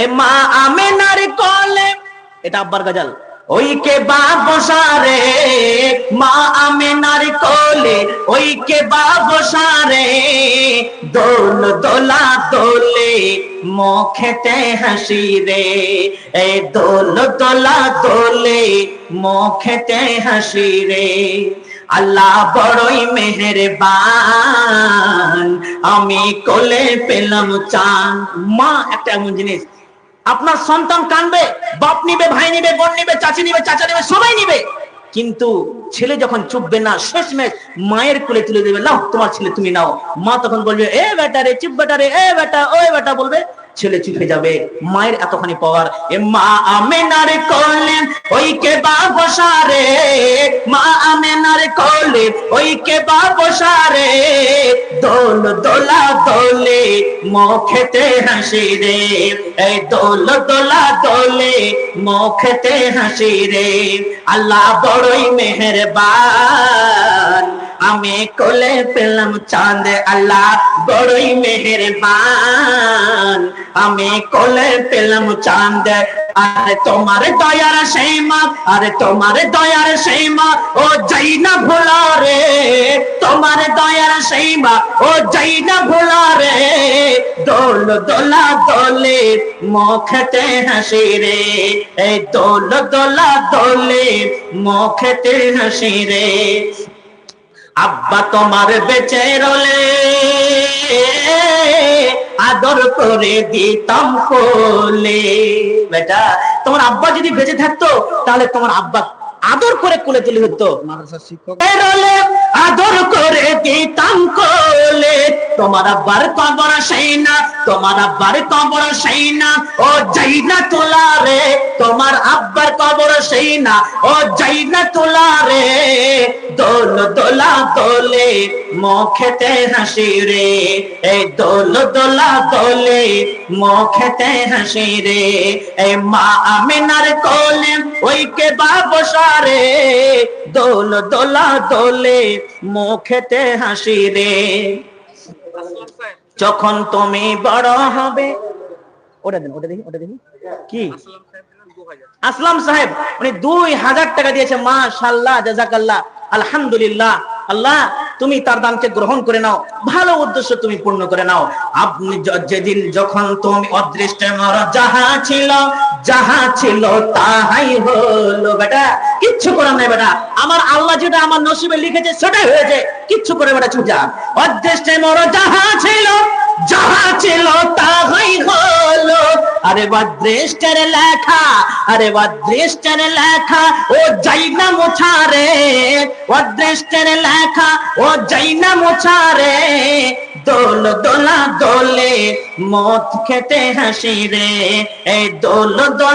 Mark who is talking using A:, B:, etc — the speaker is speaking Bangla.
A: এ মা আমেনার কোলে, এটা আব্বার গজল। ওই কে বাবসারে মা আমেনার কোলে, ওই কে বাবসারে দোল দোলা দোলে মুখেতে হাসি রে, এ দোল দোলা দোলে মুখেতে হাসি রে। আল্লাহ বড়ই মেহেরবান, আমি কোলে পেলাম চান। মা একটা এমন জিনিস, আপনার সন্তান কানবে, বাপ নিবে, ভাই নিবে, বোন নিবে, চাচি নিবে, চাচা নিবে, সবাই নিবে, কিন্তু ছেলে যখন চুপবে না, শেষমেশ মায়ের কোলে তুলে দেবে, নাও তোমার ছেলে তুমি নাও। মা তখন বলবে এ বেটা রে, চুপ বেটা রে, এ বেটা, ওই বেটা বলবে, ছেলে চুপে যাবে। মায়ের এতখানি পাওয়ার। এ মা আমেনার কোলে, ওই কে বাবসারে মা আমেনার কোলে, ওই কে বাবসারে দোল দোলা দোলে মুখেতে হাসি রে, এই দোল দোলা দোলে মুখেতে হাসি রে। আল্লাহ বড়ই মেহেরবান, আমি কোলে পেলাম চাঁদ। আল্লাহ বড়ই মেহেরবান, আমি কোলে পেলাম চাঁদ। আরে তোমার দয়ার সেই মা, আরে তোমার দয়ার সেই মা, ও যাই না ভোলা রে, তোমার দয়ার সেই মা, ও যাই না ভোলা রে। দোল দোলা দোলে মুখেতে হাসি রে, এই দোল দোলা দোলে মুখেতে হাসি রে। আব্বা তোমার বেঁচে রলে আদর করে দিতাম কোলে। বেটা, তোমার আব্বা যদি বেঁচে থাকতো তাহলে তোমার আব্বা আদর করে কোলে তুলে হতো। মাদ্রাসার শিক্ষক রলে আদর করে দিতাম কোলে। তোমার আব্বার কবর সেই না, তোমার আব্বার কবর সেই না, ও যাই না তোলা রে, তোমার আব্বার কবর সেই না, ও যাই না তোলা রে। দোল দোলা দোলে মুখেতে হাসি রে, এই দোল দোলা দোলে মুখেতে হাসি রে। এই মা আমেনার কোলে, ওই কে বাবসারে দোল দোলা দোলে মুখেতে হাসি রে। যখন তুমি বড় হবে, ওটা দিন, ওটা দেখি, ওটা দেখি কি আসলাম সাহেব উনি 2000 টাকা দিয়েছে। মাশাআল্লাহ, জাযাকাল্লাহ, আলহামদুলিল্লাহ। আল্লাহ তুমি তার দানকে গ্রহণ করে নাও, ভালো উদ্দেশ্য তুমি পূর্ণ করে নাও। আপনি যেদিন যখন তুমি অদৃষ্টে মর, যাহা ছিল তাহাই হলো। বেটা কিচ্ছু করার নাই বেটা, আমার আল্লাহ যেটা আমার নসিবে লিখেছে সেটাই হয়েছে, কিচ্ছু করে বেটা ছুটে যা। অদৃষ্টে মর, যাহা ছিল তাহাই হলো। আরে অদৃষ্টের লেখা, আরে অদৃষ্টের লেখা, ও যাই না মোছা রে, অদৃষ্টের লেখা, ও যাই না মোছা রে। দোল দোলা দোলে মদ খেতে হাসি রে, এই দোল দোলা